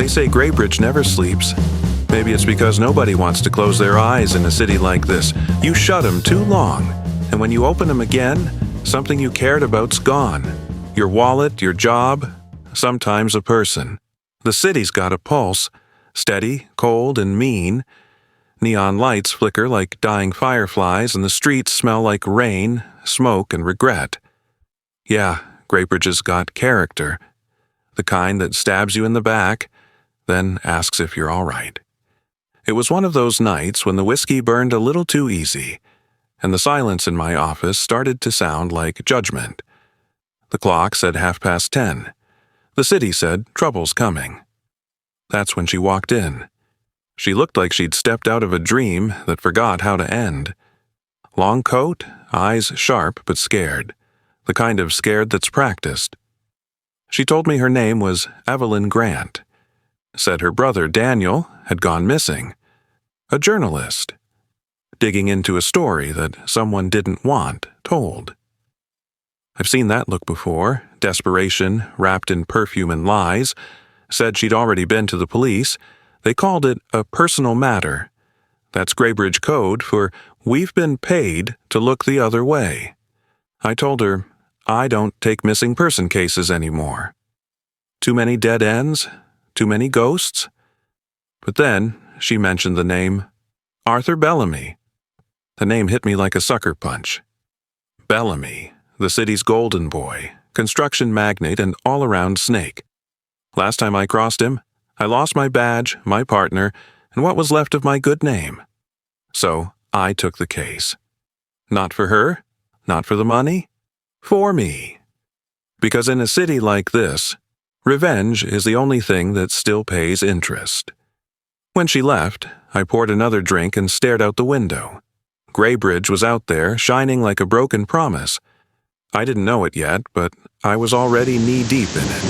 say Greybridge never sleeps. Maybe it's because nobody wants to close their eyes in a city like this. You shut 'em too long, and when you open 'em again, something you cared about's gone. Your wallet, your job, sometimes a person. The city's got a pulse, steady, cold, and mean. Neon lights flicker like dying fireflies, and the streets smell like rain, smoke, and regret. Yeah, Greybridge's got character. The kind that stabs you in the back, then asks if you're all right. It was one of those nights when the whiskey burned a little too easy, and the silence in my office started to sound like judgment. The clock said 10:30. The city said trouble's coming. That's when she walked in. She looked like she'd stepped out of a dream that forgot how to end. Long coat, eyes sharp but scared, the kind of scared that's practiced. She told me her name was Evelyn Grant. Said her brother Daniel had gone missing. A journalist. Digging into a story that someone didn't want told. I've seen that look before, desperation wrapped in perfume and lies. Said she'd already been to the police. They called it a personal matter. That's Greybridge code for we've been paid to look the other way. I told her, I don't take missing person cases anymore. Too many dead ends? Too many ghosts? But then she mentioned the name Arthur Bellamy. The name hit me like a sucker punch. Bellamy, the city's golden boy, construction magnate and all-around snake. Last time I crossed him, I lost my badge, my partner, and what was left of my good name. So I took the case. Not for her, not for the money, for me. Because in a city like this, revenge is the only thing that still pays interest. When she left, I poured another drink and stared out the window. Greybridge was out there, shining like a broken promise. I didn't know it yet, but I was already knee-deep in it.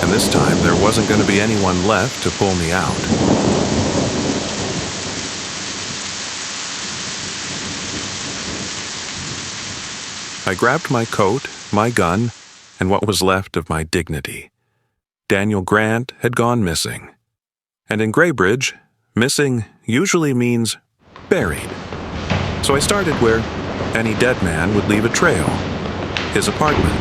And this time there wasn't going to be anyone left to pull me out. I grabbed my coat, my gun, and what was left of my dignity. Daniel Grant had gone missing. And in Greybridge, missing usually means buried. So I started where any dead man would leave a trail. His apartment.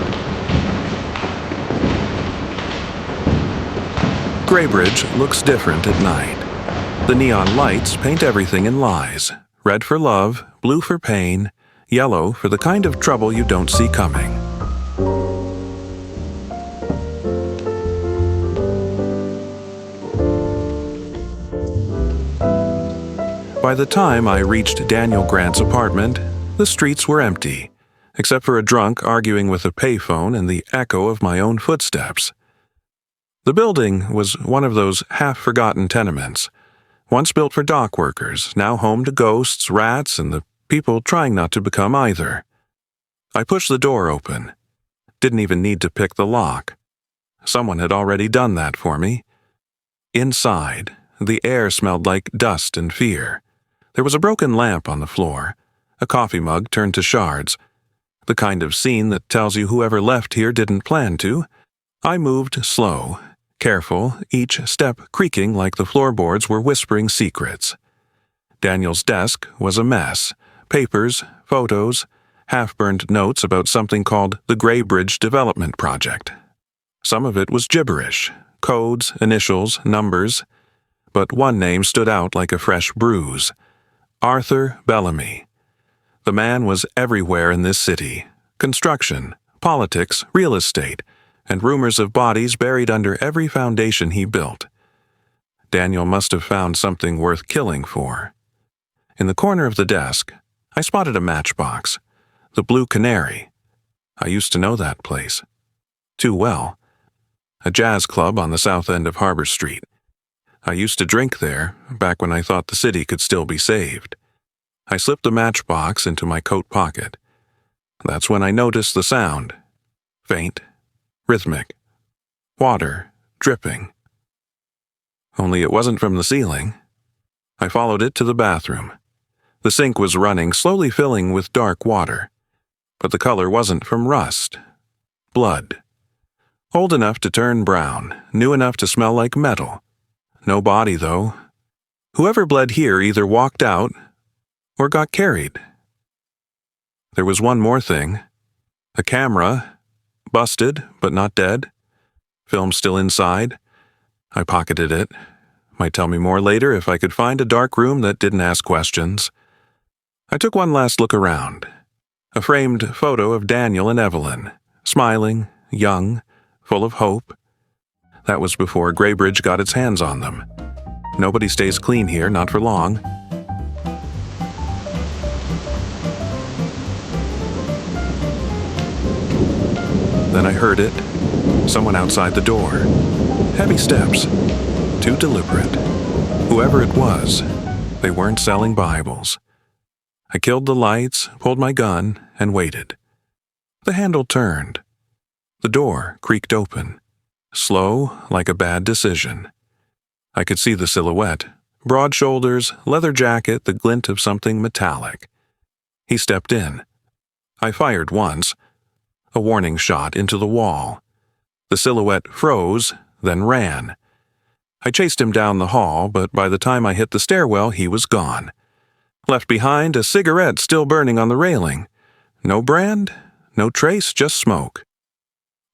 Greybridge looks different at night. The neon lights paint everything in lies. Red for love, blue for pain, yellow for the kind of trouble you don't see coming. By the time I reached Daniel Grant's apartment, the streets were empty, except for a drunk arguing with a payphone and the echo of my own footsteps. The building was one of those half-forgotten tenements, once built for dock workers, now home to ghosts, rats, and the people trying not to become either. I pushed the door open. Didn't even need to pick the lock. Someone had already done that for me. Inside, the air smelled like dust and fear. There was a broken lamp on the floor, a coffee mug turned to shards, the kind of scene that tells you whoever left here didn't plan to. I moved slow, careful, each step creaking like the floorboards were whispering secrets. Daniel's desk was a mess. Papers, photos, half-burned notes about something called the Greybridge Development Project. Some of it was gibberish, codes, initials, numbers, but one name stood out like a fresh bruise. Arthur Bellamy. The man was everywhere in this city. Construction, politics, real estate, and rumors of bodies buried under every foundation he built. Daniel must have found something worth killing for. In the corner of the desk, I spotted a matchbox, the Blue Canary. I used to know that place. Too well. A jazz club on the south end of Harbor Street. I used to drink there, back when I thought the city could still be saved. I slipped the matchbox into my coat pocket. That's when I noticed the sound. Faint, rhythmic, water dripping. Only it wasn't from the ceiling. I followed it to the bathroom. The sink was running, slowly filling with dark water. But the color wasn't from rust. Blood. Old enough to turn brown, new enough to smell like metal. No body, though. Whoever bled here either walked out or got carried. There was one more thing. A camera, busted but not dead. Film still inside. I pocketed it. Might tell me more later if I could find a dark room that didn't ask questions. I took one last look around. A framed photo of Daniel and Evelyn, smiling, young, full of hope. That was before Greybridge got its hands on them. Nobody stays clean here, not for long. Then I heard it. Someone outside the door. Heavy steps. Too deliberate. Whoever it was, they weren't selling Bibles. I killed the lights, pulled my gun, and waited. The handle turned. The door creaked open. Slow, like a bad decision. I could see the silhouette. Broad shoulders, leather jacket, the glint of something metallic. He stepped in. I fired once. A warning shot into the wall. The silhouette froze, then ran. I chased him down the hall, but by the time I hit the stairwell, he was gone. Left behind, a cigarette still burning on the railing. No brand, no trace, just smoke.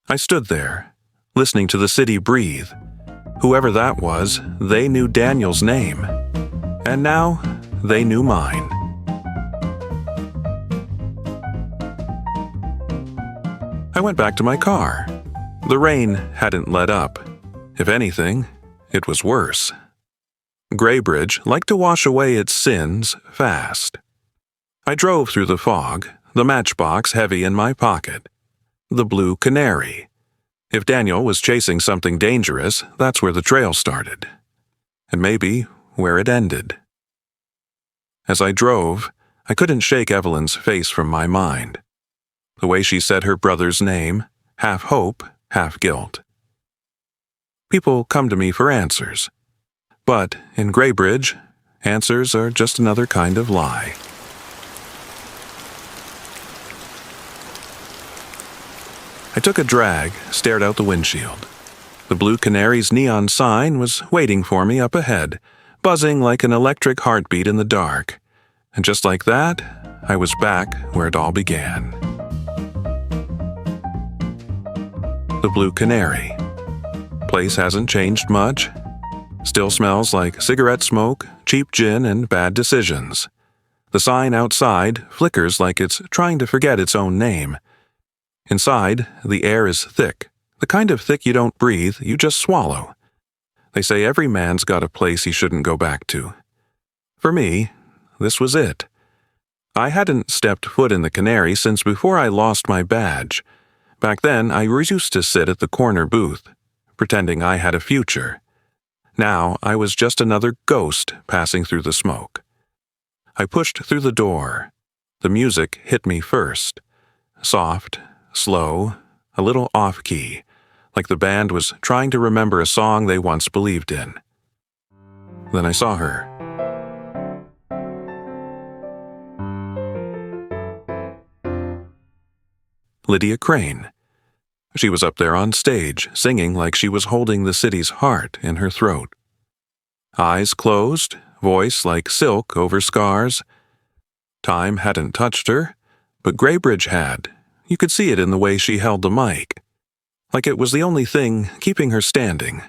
I stood there, listening to the city breathe. Whoever that was, they knew Daniel's name. And now, they knew mine. I went back to my car. The rain hadn't let up. If anything, it was worse. Greybridge liked to wash away its sins fast. I drove through the fog, the matchbox heavy in my pocket. The Blue Canary. If Daniel was chasing something dangerous, that's where the trail started. And maybe where it ended. As I drove, I couldn't shake Evelyn's face from my mind. The way she said her brother's name, half hope, half guilt. People come to me for answers. But in Greybridge, answers are just another kind of lie. I took a drag, stared out the windshield. The Blue Canary's neon sign was waiting for me up ahead, buzzing like an electric heartbeat in the dark. And just like that, I was back where it all began. The Blue Canary. Place hasn't changed much. Still smells like cigarette smoke, cheap gin, and bad decisions. The sign outside flickers like it's trying to forget its own name. Inside, the air is thick, the kind of thick you don't breathe, you just swallow. They say every man's got a place he shouldn't go back to. For me, this was it. I hadn't stepped foot in the Canary since before I lost my badge. Back then, I used to sit at the corner booth, pretending I had a future. Now, I was just another ghost passing through the smoke. I pushed through the door. The music hit me first. Soft, slow, a little off-key, like the band was trying to remember a song they once believed in. Then I saw her. Lydia Crane. She was up there on stage, singing like she was holding the city's heart in her throat. Eyes closed, voice like silk over scars. Time hadn't touched her, but Greybridge had. You could see it in the way she held the mic. Like it was the only thing keeping her standing.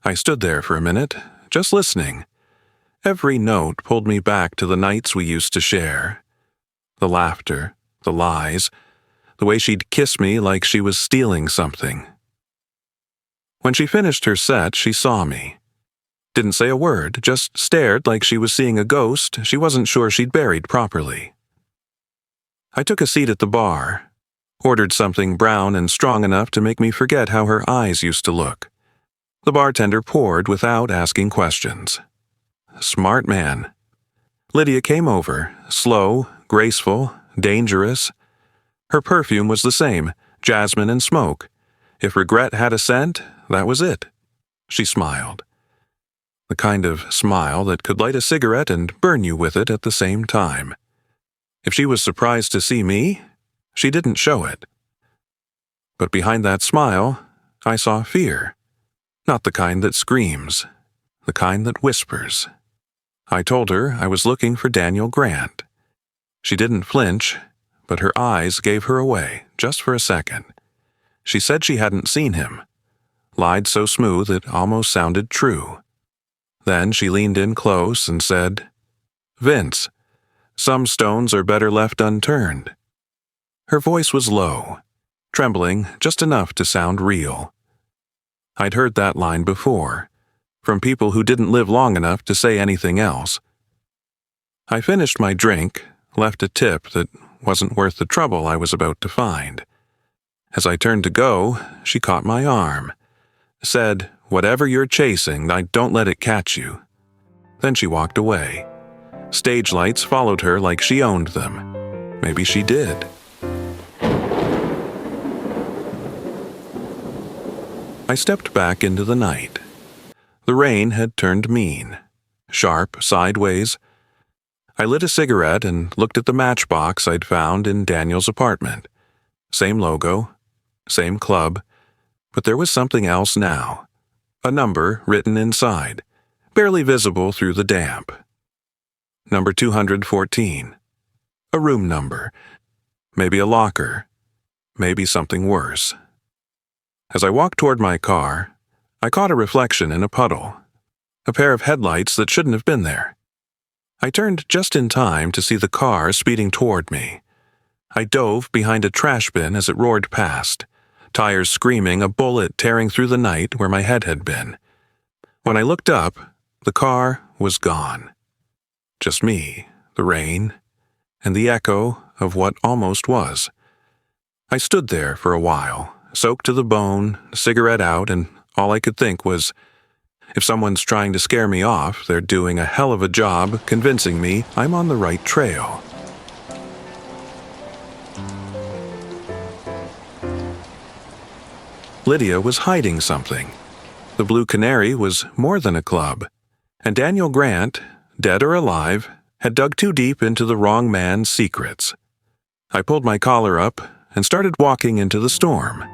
I stood there for a minute, just listening. Every note pulled me back to the nights we used to share. The laughter, the lies, the way she'd kiss me like she was stealing something. When she finished her set, she saw me. Didn't say a word, just stared like she was seeing a ghost she wasn't sure she'd buried properly. I took a seat at the bar, ordered something brown and strong enough to make me forget how her eyes used to look. The bartender poured without asking questions. Smart man. Lydia came over, slow, graceful, dangerous. Her perfume was the same, jasmine and smoke. If regret had a scent, that was it. She smiled. The kind of smile that could light a cigarette and burn you with it at the same time. If she was surprised to see me, she didn't show it. But behind that smile, I saw fear. Not the kind that screams. the kind that whispers. I told her I was looking for Daniel Grant. She didn't flinch, but her eyes gave her away, just for a second. She said she hadn't seen him. Lied so smooth it almost sounded true. Then she leaned in close and said, "Vince, some stones are better left unturned." Her voice was low, trembling just enough to sound real. I'd heard that line before, from people who didn't live long enough to say anything else. I finished my drink, left a tip that wasn't worth the trouble I was about to find. As I turned to go, she caught my arm, said, "Whatever you're chasing, don't let it catch you." Then she walked away. Stage lights followed her like she owned them. Maybe she did. I stepped back into the night. The rain had turned mean, sharp, sideways. I lit a cigarette and looked at the matchbox I'd found in Daniel's apartment. Same logo, same club, but there was something else now. A number written inside, barely visible through the damp. Number 214. A room number. Maybe a locker. Maybe something worse. As I walked toward my car, I caught a reflection in a puddle. A pair of headlights that shouldn't have been there. I turned just in time to see the car speeding toward me. I dove behind a trash bin as it roared past, tires screaming, a bullet tearing through the night where my head had been. When I looked up, the car was gone. Just me, the rain, and the echo of what almost was. I stood there for a while, soaked to the bone, cigarette out, and all I could think was, if someone's trying to scare me off, they're doing a hell of a job convincing me I'm on the right trail. Lydia was hiding something. The Blue Canary was more than a club, and Daniel Grant, dead or alive, had dug too deep into the wrong man's secrets. I pulled my collar up and started walking into the storm.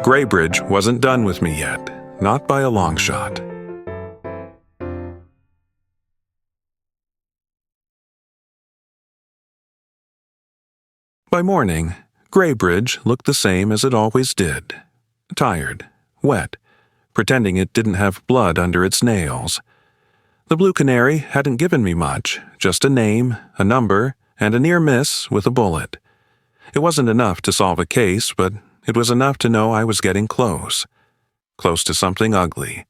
Greybridge wasn't done with me yet, not by a long shot. By morning, Greybridge looked the same as it always did. Tired, wet, pretending it didn't have blood under its nails. The Blue Canary hadn't given me much, just a name, a number, and a near miss with a bullet. It wasn't enough to solve a case, but it was enough to know I was getting close. Close to something ugly.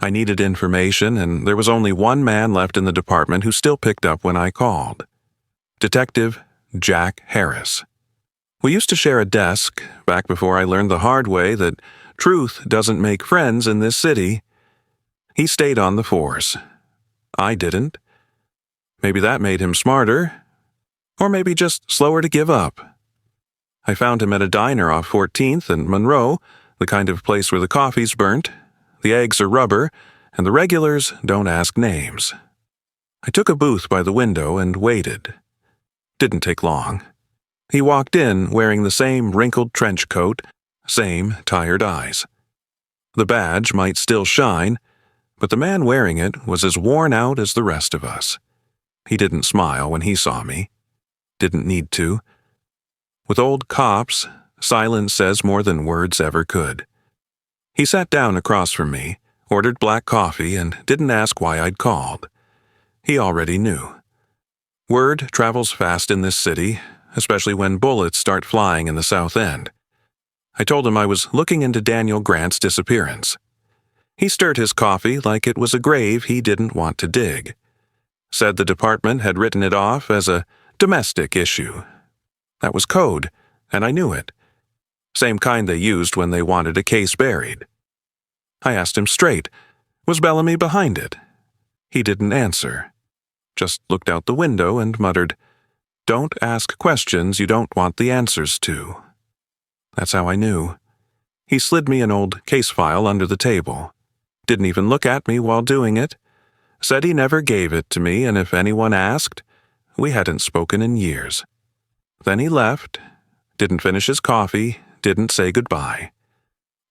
I needed information, and there was only one man left in the department who still picked up when I called. Detective Jack Harris. We used to share a desk, back before I learned the hard way that truth doesn't make friends in this city. He stayed on the force. I didn't. Maybe that made him smarter, or maybe just slower to give up. I found him at a diner off 14th and Monroe, the kind of place where the coffee's burnt, the eggs are rubber, and the regulars don't ask names. I took a booth by the window and waited. Didn't take long. He walked in wearing the same wrinkled trench coat, same tired eyes. The badge might still shine, but the man wearing it was as worn out as the rest of us. He didn't smile when he saw me. Didn't need to. With old cops, silence says more than words ever could. He sat down across from me, ordered black coffee, and didn't ask why I'd called. He already knew. Word travels fast in this city, especially when bullets start flying in the South End. I told him I was looking into Daniel Grant's disappearance. He stirred his coffee like it was a grave he didn't want to dig. Said the department had written it off as a domestic issue. That was code, and I knew it. Same kind they used when they wanted a case buried. I asked him straight, was Bellamy behind it? He didn't answer. Just looked out the window and muttered, "Don't ask questions you don't want the answers to." That's how I knew. He slid me an old case file under the table. Didn't even look at me while doing it. Said he never gave it to me, and if anyone asked, we hadn't spoken in years. Then he left, didn't finish his coffee, didn't say goodbye.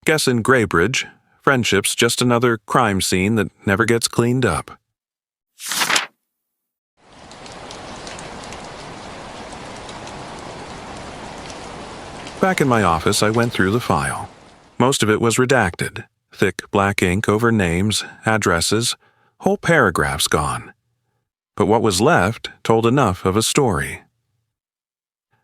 Guess in Greybridge, Friendship's just another crime scene that never gets cleaned up. Back in my office, I went through the file. Most of it was redacted. Thick black ink over names, addresses, whole paragraphs gone. But what was left told enough of a story.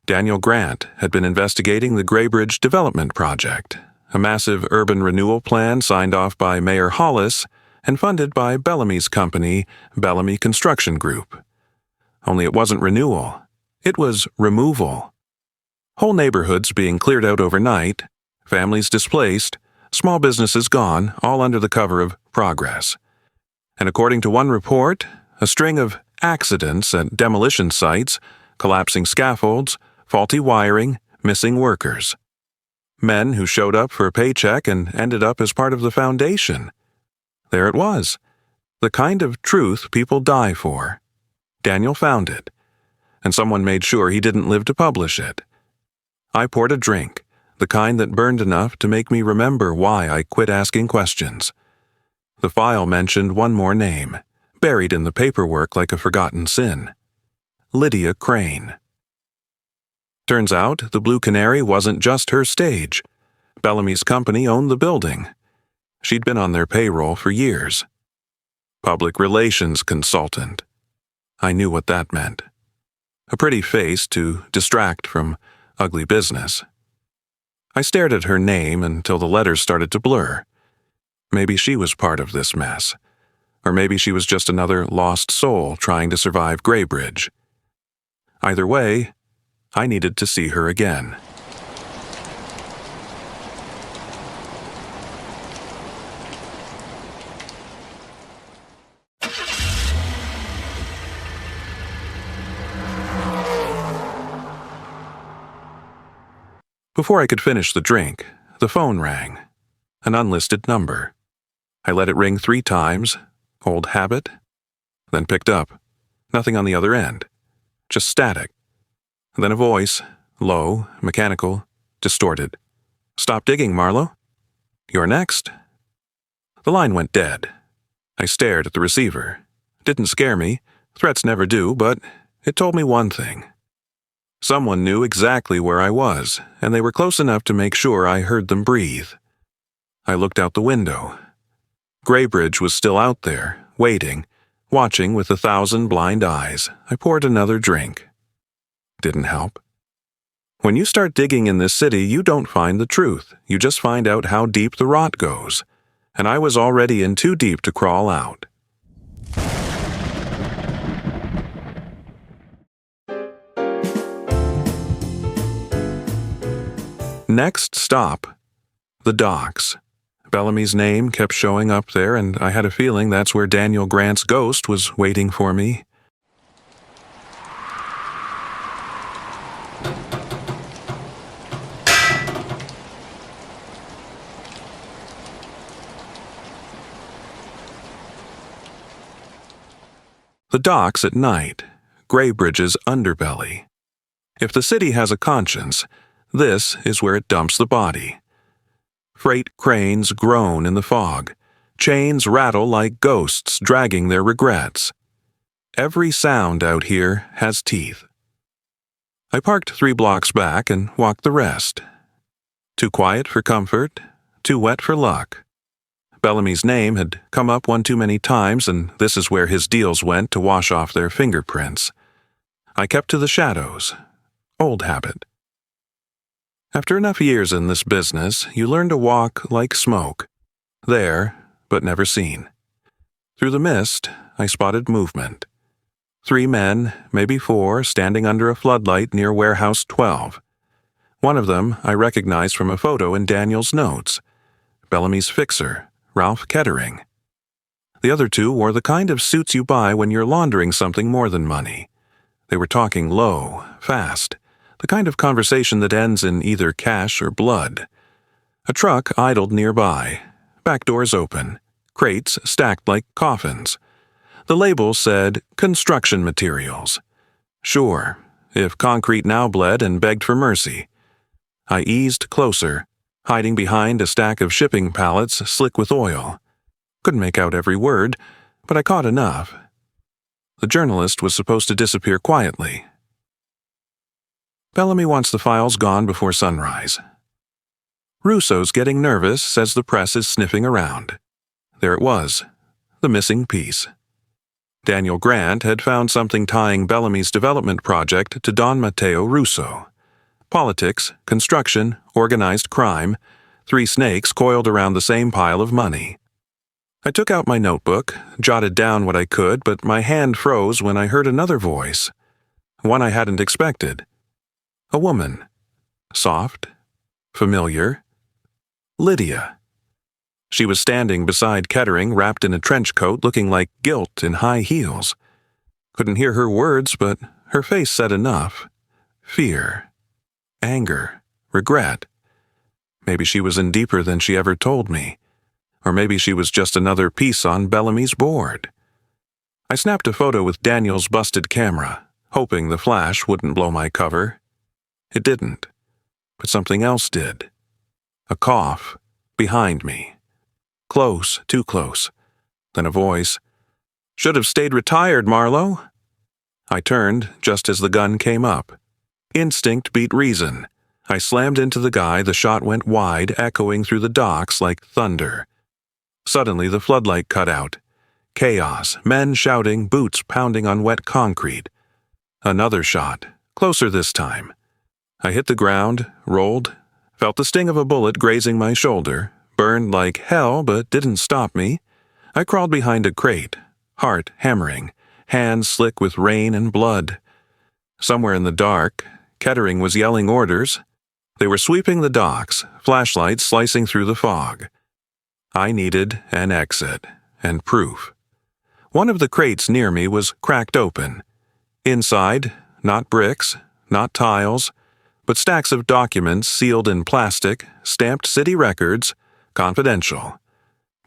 Daniel Grant had been investigating the Greybridge Development Project, a massive urban renewal plan signed off by Mayor Hollis and funded by Bellamy's company, Bellamy Construction Group. Only it wasn't renewal. It was removal. Whole neighborhoods being cleared out overnight, families displaced, small businesses gone, all under the cover of progress. And according to one report, a string of accidents at demolition sites, collapsing scaffolds, faulty wiring, missing workers. Men who showed up for a paycheck and ended up as part of the foundation. There it was. The kind of truth people die for. Daniel found it, and someone made sure he didn't live to publish it. I poured a drink, the kind that burned enough to make me remember why I quit asking questions. The file mentioned one more name, buried in the paperwork like a forgotten sin. Lydia Crane. Turns out the Blue Canary wasn't just her stage. Bellamy's company owned the building. She'd been on their payroll for years. Public relations consultant. I knew what that meant. A pretty face to distract from ugly business. I stared at her name until the letters started to blur. Maybe she was part of this mess. Or maybe she was just another lost soul trying to survive Greybridge. Either way, I needed to see her again. Before I could finish the drink, the phone rang. An unlisted number. I let it ring 3 times, old habit, then picked up. Nothing on the other end. Just static. Then a voice, low, mechanical, distorted. "Stop digging, Marlowe. You're next." The line went dead. I stared at the receiver. It didn't scare me. Threats never do, but it told me one thing. Someone knew exactly where I was, and they were close enough to make sure I heard them breathe. I looked out the window. Greybridge was still out there, waiting, watching with 1,000 blind eyes. I poured another drink. Didn't help. When you start digging in this city, you don't find the truth. You just find out how deep the rot goes. And I was already in too deep to crawl out. Next stop, the docks. Bellamy's name kept showing up there, and I had a feeling that's where Daniel Grant's ghost was waiting for me. The docks at night, Greybridge's underbelly. If the city has a conscience, this is where it dumps the body. Freight cranes groan in the fog. Chains rattle like ghosts dragging their regrets. Every sound out here has teeth. I parked 3 blocks back and walked the rest. Too quiet for comfort, too wet for luck. Bellamy's name had come up one too many times, and this is where his deals went to wash off their fingerprints. I kept to the shadows. Old habit. After enough years in this business, you learn to walk like smoke. There, but never seen. Through the mist, I spotted movement. 3 men, maybe 4, standing under a floodlight near Warehouse 12. One of them I recognized from a photo in Daniel's notes. Bellamy's fixer, Ralph Kettering. The other 2 wore the kind of suits you buy when you're laundering something more than money. They were talking low, fast, the kind of conversation that ends in either cash or blood. A truck idled nearby, back doors open, crates stacked like coffins. The label said, "Construction Materials." Sure, if concrete now bled and begged for mercy. I eased closer, hiding behind a stack of shipping pallets slick with oil. Couldn't make out every word, but I caught enough. The journalist was supposed to disappear quietly. Bellamy wants the files gone before sunrise. Russo's getting nervous, says the press is sniffing around. There it was, the missing piece. Daniel Grant had found something tying Bellamy's development project to Don Matteo Russo. Politics, construction, organized crime, 3 snakes coiled around the same pile of money. I took out my notebook, jotted down what I could, but my hand froze when I heard another voice. One I hadn't expected. A woman. Soft. Familiar. Lydia. She was standing beside Kettering, wrapped in a trench coat, looking like guilt in high heels. Couldn't hear her words, but her face said enough. Fear. Anger. Regret. Maybe she was in deeper than she ever told me. Or maybe she was just another piece on Bellamy's board. I snapped a photo with Daniel's busted camera, hoping the flash wouldn't blow my cover. It didn't. But something else did. A cough. Behind me. Close, too close. Then a voice. "Should have stayed retired, Marlowe." I turned just as the gun came up. Instinct beat reason. I slammed into the guy, the shot went wide, echoing through the docks like thunder. Suddenly the floodlight cut out. Chaos, men shouting, boots pounding on wet concrete. Another shot, closer this time. I hit the ground, rolled, felt the sting of a bullet grazing my shoulder, burned like hell but didn't stop me. I crawled behind a crate, heart hammering, hands slick with rain and blood. Somewhere in the dark, Kettering was yelling orders. They were sweeping the docks, flashlights slicing through the fog. I needed an exit and proof. One of the crates near me was cracked open. Inside, not bricks, not tiles, but stacks of documents sealed in plastic, stamped city records, confidential.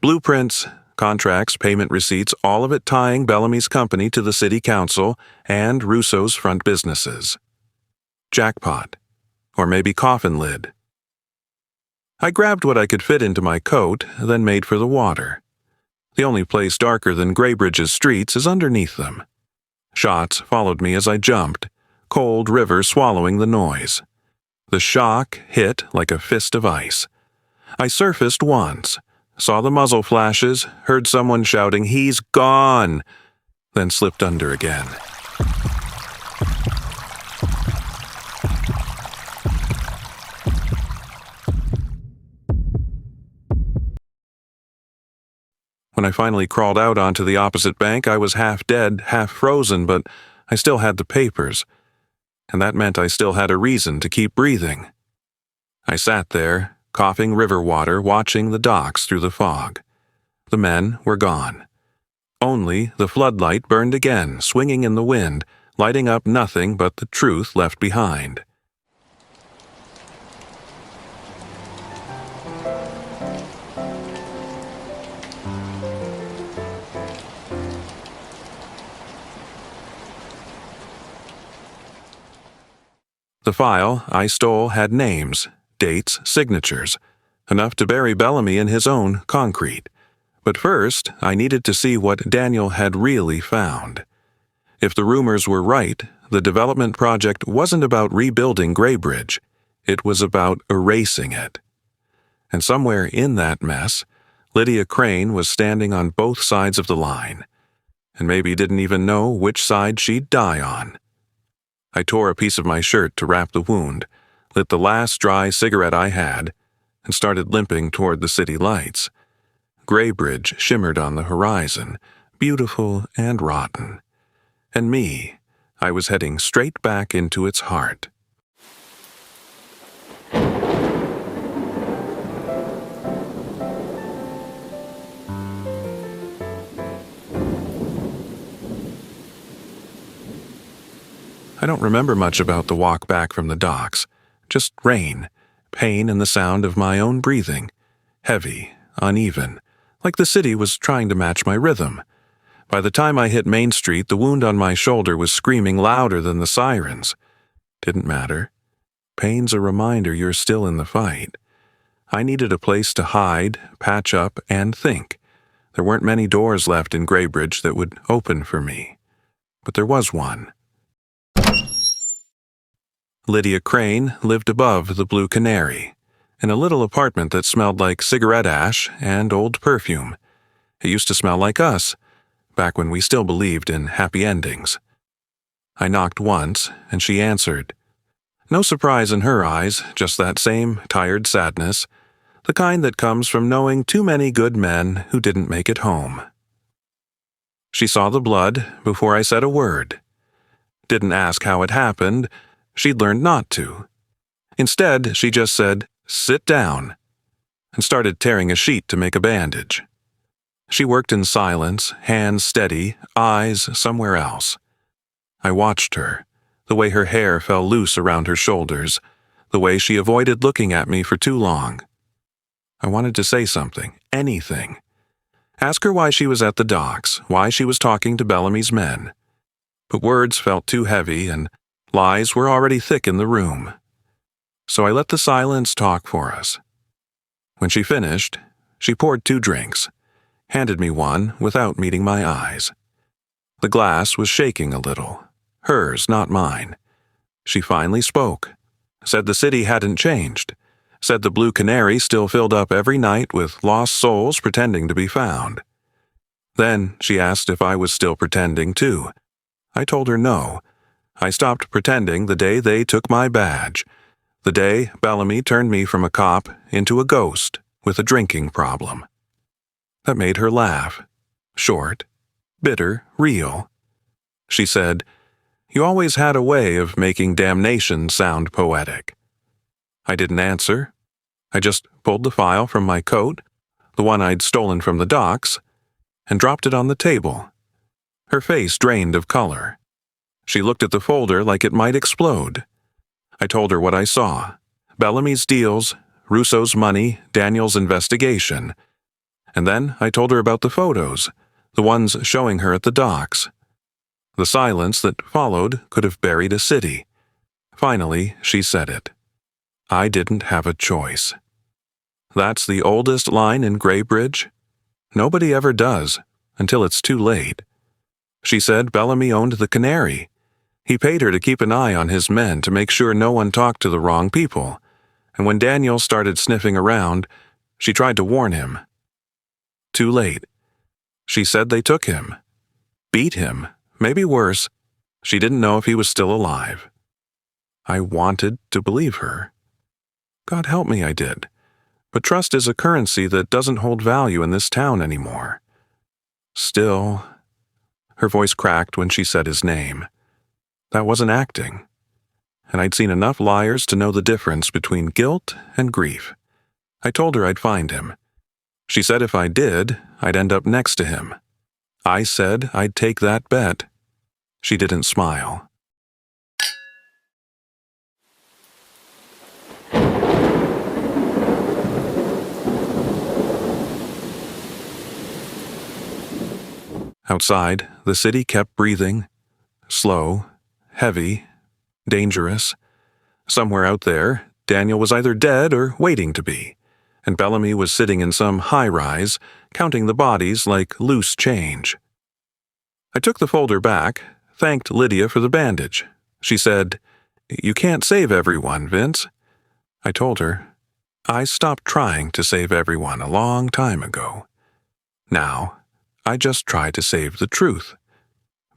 Blueprints, contracts, payment receipts, all of it tying Bellamy's company to the city council and Russo's front businesses. Jackpot. Or maybe coffin lid. I grabbed what I could fit into my coat, then made for the water. The only place darker than Greybridge's streets is underneath them. Shots followed me as I jumped, cold river swallowing the noise. The shock hit like a fist of ice. I surfaced once, saw the muzzle flashes, heard someone shouting, "He's gone!" then slipped under again. When I finally crawled out onto the opposite bank, I was half dead, half frozen, but I still had the papers. And that meant I still had a reason to keep breathing. I sat there, coughing river water, watching the docks through the fog. The men were gone. Only the floodlight burned again, swinging in the wind, lighting up nothing but the truth left behind. The file I stole had names, dates, signatures, enough to bury Bellamy in his own concrete. But first, I needed to see what Daniel had really found. If the rumors were right, the development project wasn't about rebuilding Greybridge. It was about erasing it. And somewhere in that mess, Lydia Crane was standing on both sides of the line, and maybe didn't even know which side she'd die on. I tore a piece of my shirt to wrap the wound, lit the last dry cigarette I had, and started limping toward the city lights. Greybridge shimmered on the horizon, beautiful and rotten. And me, I was heading straight back into its heart. I don't remember much about the walk back from the docks. Just rain, pain and the sound of my own breathing. Heavy, uneven, like the city was trying to match my rhythm. By the time I hit Main Street, the wound on my shoulder was screaming louder than the sirens. Didn't matter. Pain's a reminder you're still in the fight. I needed a place to hide, patch up, and think. There weren't many doors left in Greybridge that would open for me. But there was one. Lydia Crane lived above the Blue Canary, in a little apartment that smelled like cigarette ash and old perfume. It used to smell like us, back when we still believed in happy endings. I knocked once, and she answered. No surprise in her eyes, just that same tired sadness, the kind that comes from knowing too many good men who didn't make it home. She saw the blood before I said a word. Didn't ask how it happened. She'd learned not to. Instead, she just said, "Sit down," and started tearing a sheet to make a bandage. She worked in silence, hands steady, eyes somewhere else. I watched her, the way her hair fell loose around her shoulders, the way she avoided looking at me for too long. I wanted to say something, anything. Ask her why she was at the docks, why she was talking to Bellamy's men. But words felt too heavy, and lies were already thick in the room. So I let the silence talk for us. When she finished, she poured 2 drinks, handed me one without meeting my eyes. The glass was shaking a little. Hers, not mine. She finally spoke, said the city hadn't changed, said the Blue Canary still filled up every night with lost souls pretending to be found. Then she asked if I was still pretending too. I told her no. I stopped pretending the day they took my badge, the day Bellamy turned me from a cop into a ghost with a drinking problem. That made her laugh. Short, bitter, real. She said, "You always had a way of making damnation sound poetic." I didn't answer. I just pulled the file from my coat, the one I'd stolen from the docks, and dropped it on the table. Her face drained of color. She looked at the folder like it might explode. I told her what I saw. Bellamy's deals, Russo's money, Daniel's investigation. And then I told her about the photos, the ones showing her at the docks. The silence that followed could have buried a city. Finally, she said it. I didn't have a choice. That's the oldest line in Greybridge. Nobody ever does, until it's too late. She said Bellamy owned the Canary. He paid her to keep an eye on his men to make sure no one talked to the wrong people. And when Daniel started sniffing around, she tried to warn him. Too late. She said they took him. Beat him. Maybe worse. She didn't know if he was still alive. I wanted to believe her. God help me, I did. But trust is a currency that doesn't hold value in this town anymore. Still, her voice cracked when she said his name. That wasn't acting. And I'd seen enough liars to know the difference between guilt and grief. I told her I'd find him. She said if I did, I'd end up next to him. I said I'd take that bet. She didn't smile. Outside, the city kept breathing. Slow, heavy, dangerous. Somewhere out there, Daniel was either dead or waiting to be, and Bellamy was sitting in some high-rise, counting the bodies like loose change. I took the folder back, thanked Lydia for the bandage. She said, "You can't save everyone, Vince." I told her, I stopped trying to save everyone a long time ago. Now, I just try to save the truth.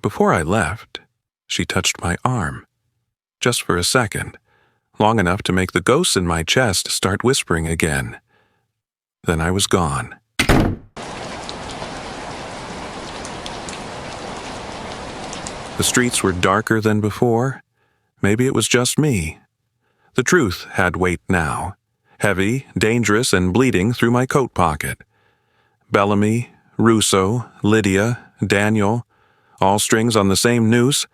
Before I left, she touched my arm. Just for a second, long enough to make the ghosts in my chest start whispering again. Then I was gone. The streets were darker than before. Maybe it was just me. The truth had weight now, heavy, dangerous, and bleeding through my coat pocket. Bellamy, Russo, Lydia, Daniel, all strings on the same noose,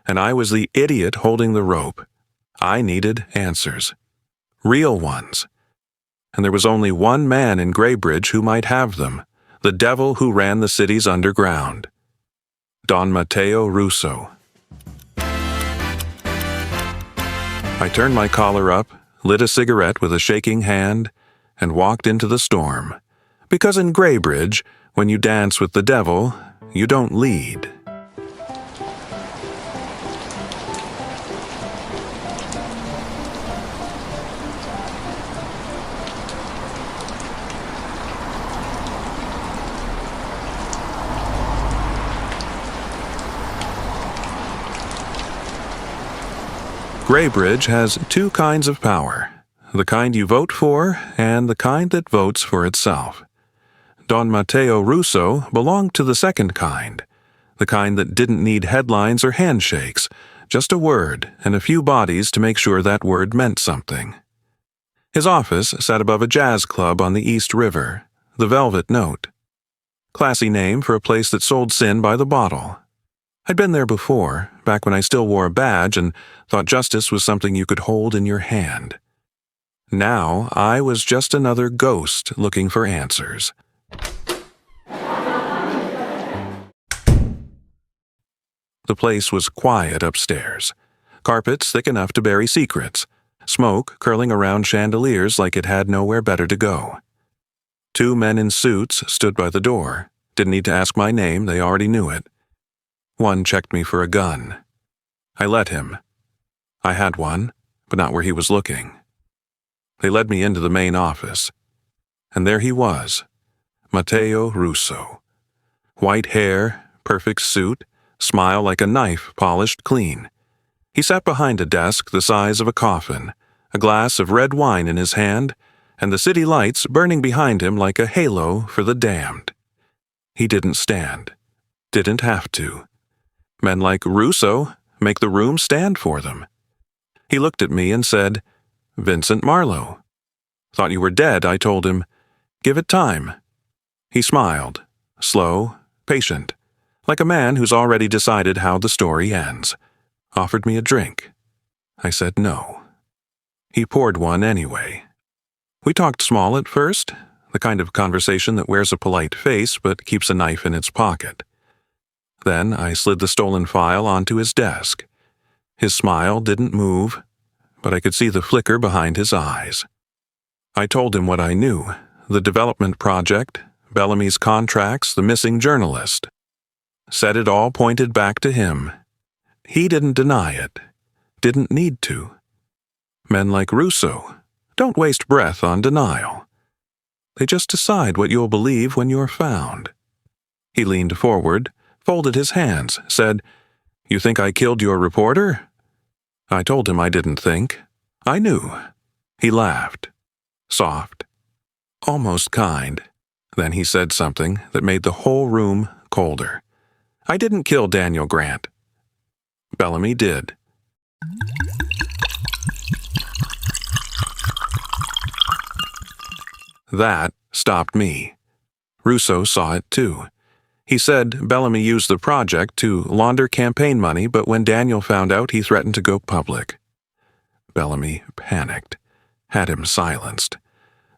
and I was the idiot holding the rope. I needed answers. Real ones. And there was only one man in Greybridge who might have them, the devil who ran the city's underground. Don Matteo Russo. I turned my collar up, lit a cigarette with a shaking hand, and walked into the storm. Because in Greybridge, when you dance with the devil, you don't lead. Greybridge has two kinds of power, the kind you vote for and the kind that votes for itself. Don Matteo Russo belonged to the second kind, the kind that didn't need headlines or handshakes, just a word and a few bodies to make sure that word meant something. His office sat above a jazz club on the East River, the Velvet Note. Classy name for a place that sold sin by the bottle. I'd been there before, back when I still wore a badge and thought justice was something you could hold in your hand. Now I was just another ghost looking for answers. The place was quiet upstairs. Carpets thick enough to bury secrets. Smoke curling around chandeliers like it had nowhere better to go. Two men in suits stood by the door. Didn't need to ask my name, they already knew it. One checked me for a gun. I let him. I had one, but not where he was looking. They led me into the main office. And there he was, Matteo Russo. White hair, perfect suit, smile like a knife polished clean. He sat behind a desk the size of a coffin, a glass of red wine in his hand, and the city lights burning behind him like a halo for the damned. He didn't stand. Didn't have to. Men like Russo make the room stand for them. He looked at me and said, "Vincent Marlowe." "Thought you were dead," I told him. "Give it time." He smiled, slow, patient, like a man who's already decided how the story ends. Offered me a drink. I said no. He poured one anyway. We talked small at first, the kind of conversation that wears a polite face but keeps a knife in its pocket. Then I slid the stolen file onto his desk. His smile didn't move, but I could see the flicker behind his eyes. I told him what I knew, the development project, Bellamy's contracts, the missing journalist. Said it all pointed back to him. He didn't deny it. Didn't need to. Men like Russo don't waste breath on denial. They just decide what you'll believe when you're found. He leaned forward, folded his hands, said, "You think I killed your reporter?" I told him I didn't think. I knew. He laughed. Soft. Almost kind. Then he said something that made the whole room colder. "I didn't kill Daniel Grant." Bellamy did. That stopped me. Russo saw it too. He said Bellamy used the project to launder campaign money, but when Daniel found out, he threatened to go public. Bellamy panicked, had him silenced,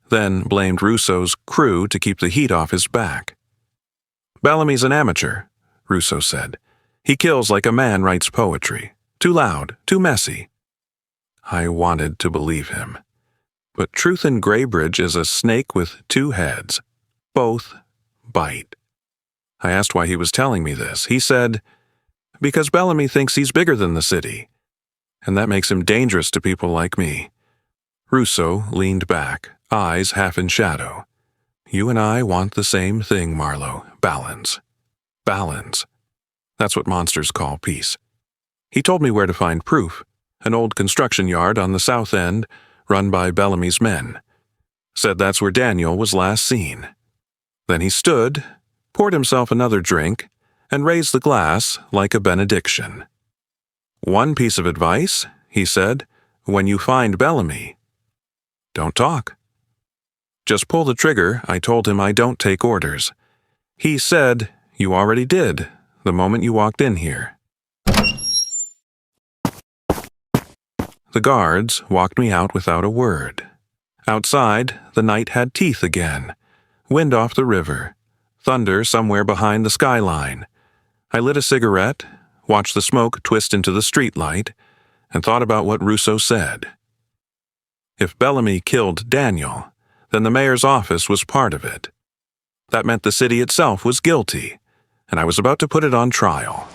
then blamed Russo's crew to keep the heat off his back. "Bellamy's an amateur," Russo said. "He kills like a man writes poetry. Too loud, too messy." I wanted to believe him. But truth in Greybridge is a snake with two heads. Both bite. I asked why he was telling me this. He said, "Because Bellamy thinks he's bigger than the city, and that makes him dangerous to people like me." Russo leaned back, eyes half in shadow. "You and I want the same thing, Marlowe. Balance. Balance. That's what monsters call peace." He told me where to find proof, an old construction yard on the south end, run by Bellamy's men. Said that's where Daniel was last seen. Then he stood, poured himself another drink, and raised the glass like a benediction. "One piece of advice," he said, "when you find Bellamy, don't talk. Just pull the trigger." I told him I don't take orders. He said, "You already did, the moment you walked in here." The guards walked me out without a word. Outside, the night had teeth again. Wind off the river. Thunder somewhere behind the skyline. I lit a cigarette, watched the smoke twist into the streetlight, and thought about what Russo said. If Bellamy killed Daniel, then the mayor's office was part of it. That meant the city itself was guilty, and I was about to put it on trial.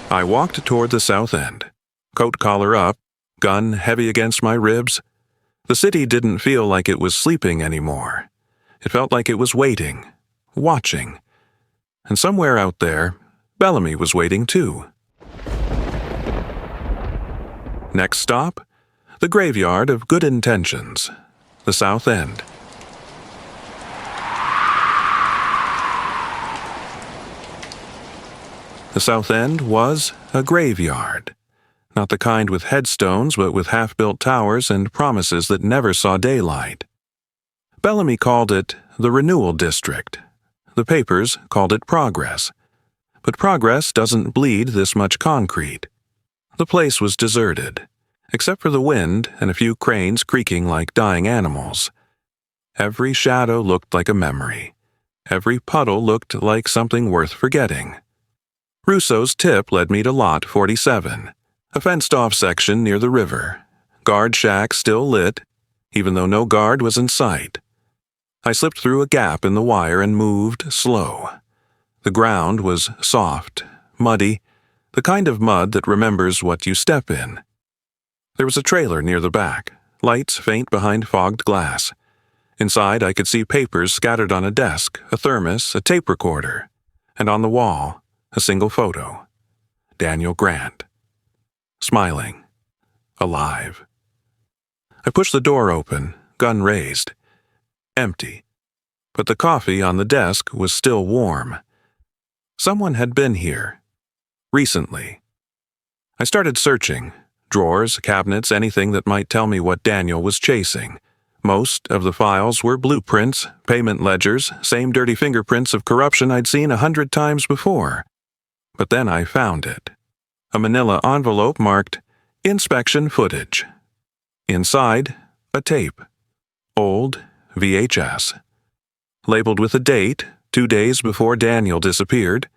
I walked toward the south end, coat collar up, gun heavy against my ribs. The city didn't feel like it was sleeping anymore. It felt like it was waiting, watching. And somewhere out there, Bellamy was waiting too. Next stop, the graveyard of good intentions, the South End. The South End was a graveyard. Not the kind with headstones, but with half-built towers and promises that never saw daylight. Bellamy called it the Renewal District. The papers called it Progress. But progress doesn't bleed this much concrete. The place was deserted, except for the wind and a few cranes creaking like dying animals. Every shadow looked like a memory. Every puddle looked like something worth forgetting. Russo's tip led me to Lot 47, a fenced-off section near the river. Guard shack still lit, even though no guard was in sight. I slipped through a gap in the wire and moved slow. The ground was soft, muddy, the kind of mud that remembers what you step in. There was a trailer near the back, lights faint behind fogged glass. Inside I could see papers scattered on a desk, a thermos, a tape recorder, and on the wall, a single photo. Daniel Grant. Smiling. Alive. I pushed the door open, gun raised. Empty. But the coffee on the desk was still warm. Someone had been here. Recently. I started searching. Drawers, cabinets, anything that might tell me what Daniel was chasing. Most of the files were blueprints, payment ledgers, same dirty fingerprints of corruption I'd seen 100 times before. But then I found it. A manila envelope marked Inspection Footage. Inside, a tape. Old VHS. Labeled with a date, 2 days before Daniel disappeared.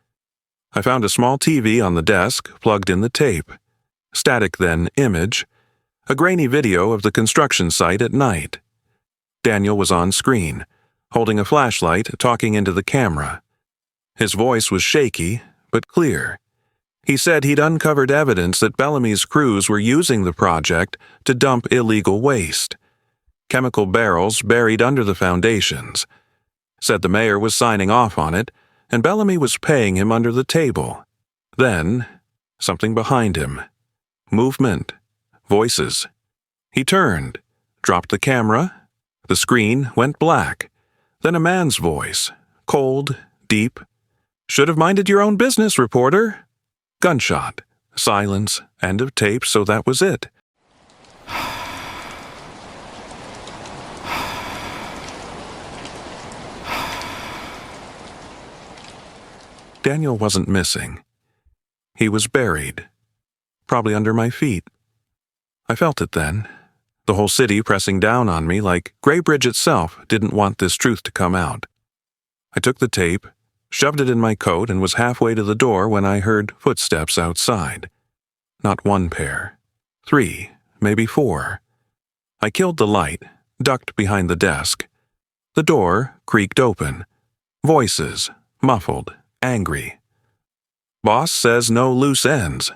I found a small TV on the desk, plugged in the tape. Static then image. A grainy video of the construction site at night. Daniel was on screen, holding a flashlight, talking into the camera. His voice was shaky, but clear. He said he'd uncovered evidence that Bellamy's crews were using the project to dump illegal waste. Chemical barrels buried under the foundations. Said the mayor was signing off on it, and Bellamy was paying him under the table. Then, something behind him. Movement. Voices. He turned, dropped the camera. The screen went black. Then a man's voice, cold, deep. "Should have minded your own business, reporter." Gunshot. Silence. End of tape, so that was it. Daniel wasn't missing. He was buried. Probably under my feet. I felt it then. The whole city pressing down on me like Greybridge itself didn't want this truth to come out. I took the tape, shoved it in my coat, and was halfway to the door when I heard footsteps outside. Not one pair. 3, maybe 4. I killed the light, ducked behind the desk. The door creaked open. Voices, muffled, angry. "Boss says no loose ends."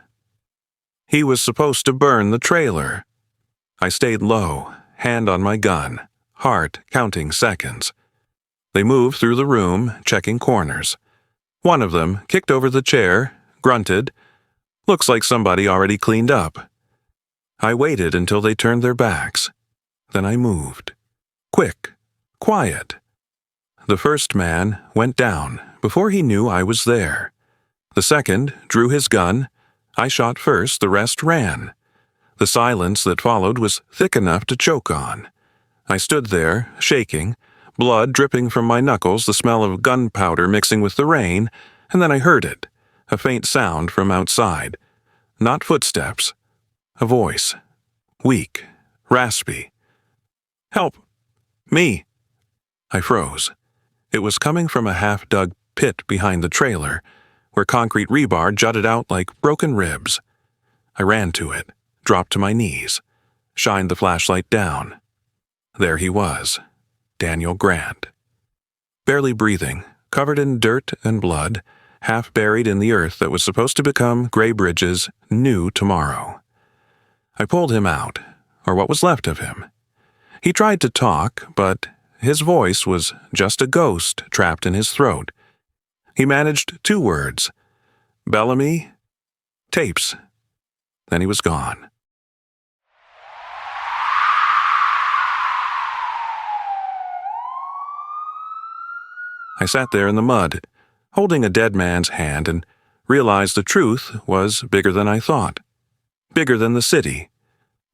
He was supposed to burn the trailer. I stayed low, hand on my gun, heart counting seconds. They moved through the room, checking corners. One of them kicked over the chair, grunted. "Looks like somebody already cleaned up." I waited until they turned their backs. Then I moved. Quick, quiet. The first man went down before he knew I was there. The second drew his gun. I shot first, the rest ran. The silence that followed was thick enough to choke on. I stood there, shaking, blood dripping from my knuckles, the smell of gunpowder mixing with the rain, and then I heard it, a faint sound from outside. Not footsteps. A voice. Weak, raspy. "Help! Me!" I froze. It was coming from a half-dug pit behind the trailer, where concrete rebar jutted out like broken ribs. I ran to it, dropped to my knees, shined the flashlight down. There he was, Daniel Grant. Barely breathing, covered in dirt and blood, half buried in the earth that was supposed to become Greybridge's new tomorrow. I pulled him out, or what was left of him. He tried to talk, but his voice was just a ghost trapped in his throat. He managed 2 words: Bellamy, tapes. Then he was gone. I sat there in the mud, holding a dead man's hand, and realized the truth was bigger than I thought. Bigger than the city.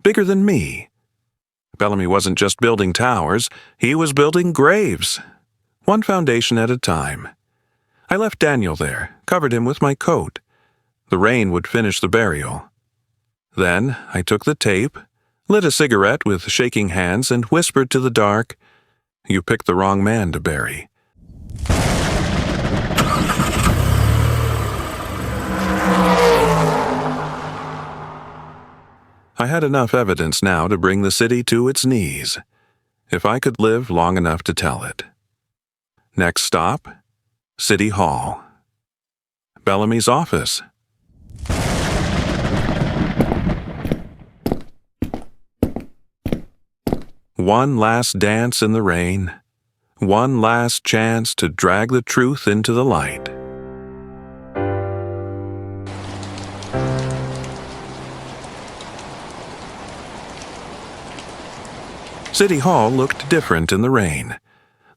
Bigger than me. Bellamy wasn't just building towers, he was building graves. One foundation at a time. I left Daniel there, covered him with my coat. The rain would finish the burial. Then I took the tape, lit a cigarette with shaking hands, and whispered to the dark, "You picked the wrong man to bury." I had enough evidence now to bring the city to its knees, if I could live long enough to tell it. Next stop, City Hall. Bellamy's office. One last dance in the rain. One last chance to drag the truth into the light. City Hall looked different in the rain.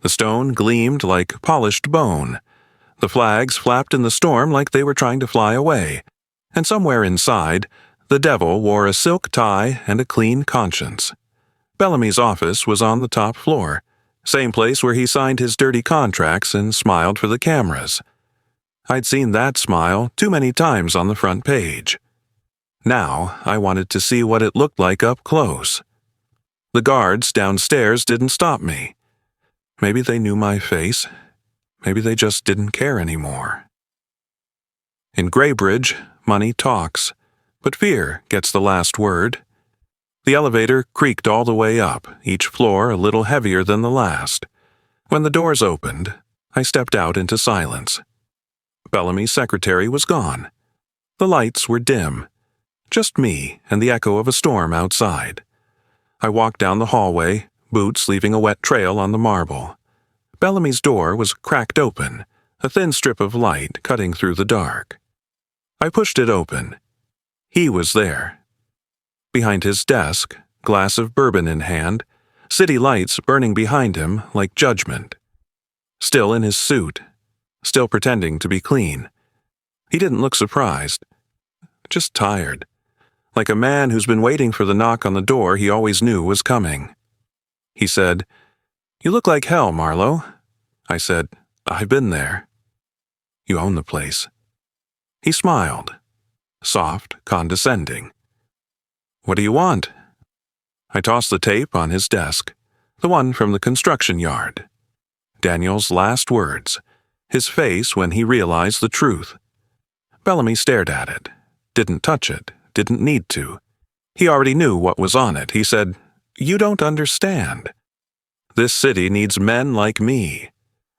The stone gleamed like polished bone. The flags flapped in the storm like they were trying to fly away. And somewhere inside, the devil wore a silk tie and a clean conscience. Bellamy's office was on the top floor, same place where he signed his dirty contracts and smiled for the cameras. I'd seen that smile too many times on the front page. Now I wanted to see what it looked like up close. The guards downstairs didn't stop me. Maybe they knew my face. Maybe they just didn't care anymore. In Greybridge, money talks, but fear gets the last word. The elevator creaked all the way up, each floor a little heavier than the last. When the doors opened, I stepped out into silence. Bellamy's secretary was gone. The lights were dim. Just me and the echo of a storm outside. I walked down the hallway, boots leaving a wet trail on the marble. Bellamy's door was cracked open, a thin strip of light cutting through the dark. I pushed it open. He was there. Behind his desk, glass of bourbon in hand, city lights burning behind him like judgment. Still in his suit, still pretending to be clean. He didn't look surprised, just tired. Like a man who's been waiting for the knock on the door he always knew was coming. He said, "You look like hell, Marlowe." I said, "I've been there." "You own the place." He smiled, soft, condescending. "What do you want?" I tossed the tape on his desk, the one from the construction yard. Daniel's last words, his face when he realized the truth. Bellamy stared at it, didn't touch it. Didn't need to. He already knew what was on it. He said, "You don't understand. This city needs men like me.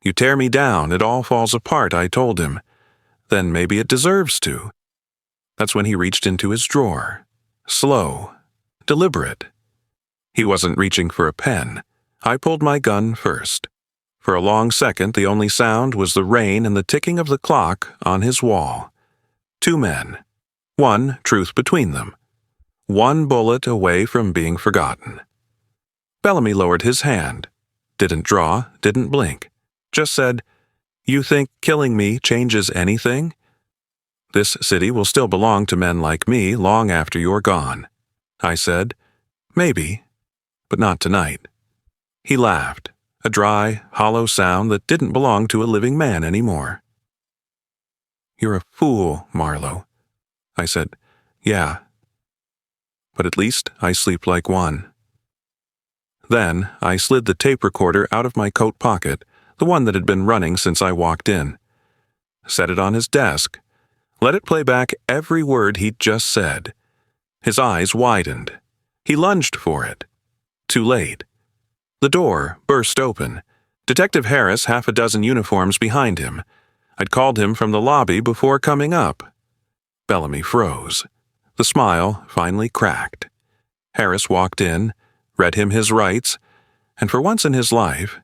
You tear me down, it all falls apart," I told him. "Then maybe it deserves to." That's when he reached into his drawer. Slow. Deliberate. He wasn't reaching for a pen. I pulled my gun first. For a long second, the only sound was the rain and the ticking of the clock on his wall. 2 men. One truth between them. One bullet away from being forgotten. Bellamy lowered his hand. Didn't draw, didn't blink. Just said, "You think killing me changes anything? This city will still belong to men like me long after you're gone." I said, "Maybe, but not tonight." He laughed, a dry, hollow sound that didn't belong to a living man anymore. "You're a fool, Marlowe." I said, "Yeah, but at least I sleep like one." Then I slid the tape recorder out of my coat pocket, the one that had been running since I walked in. set it on his desk, let it play back every word he'd just said. His eyes widened. He lunged for it. Too late. The door burst open. Detective Harris, half a dozen uniforms behind him. I'd called him from the lobby before coming up. Bellamy froze. The smile finally cracked. Harris walked in, read him his rights, and for once in his life,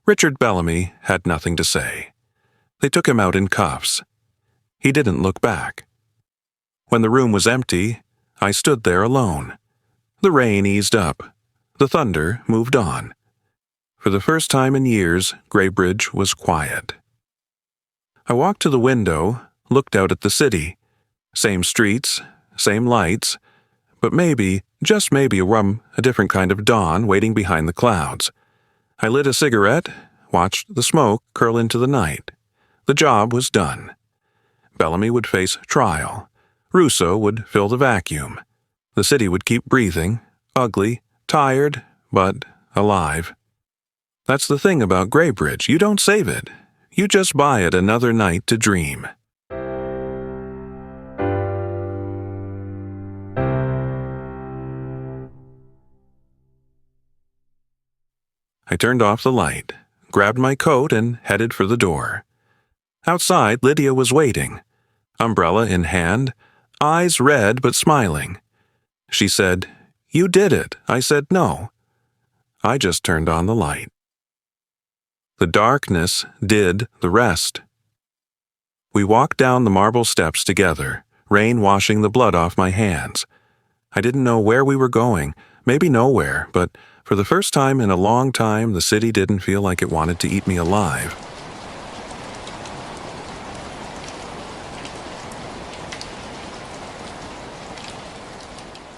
Richard Bellamy had nothing to say. They took him out in cuffs. He didn't look back. When the room was empty, I stood there alone. The rain eased up. The thunder moved on. For the first time in years, Greybridge was quiet. I walked to the window, looked out at the city. Same streets, same lights, but maybe, just maybe, a different kind of dawn waiting behind the clouds. I lit a cigarette, watched the smoke curl into the night. The job was done. Bellamy would face trial. Russo would fill the vacuum. The city would keep breathing, ugly, tired, but alive. That's the thing about Greybridge. You don't save it. You just buy it another night to dream. I turned off the light, grabbed my coat, and headed for the door. Outside, Lydia was waiting, umbrella in hand, eyes red but smiling. She said, "You did it." I said, "No." I just turned on the light. The darkness did the rest. We walked down the marble steps together, rain washing the blood off my hands. I didn't know where we were going, maybe nowhere, but for the first time in a long time, the city didn't feel like it wanted to eat me alive.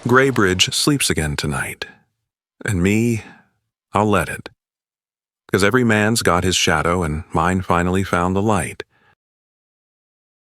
Greybridge sleeps again tonight. And me, I'll let it. 'Cause every man's got his shadow, and mine finally found the light.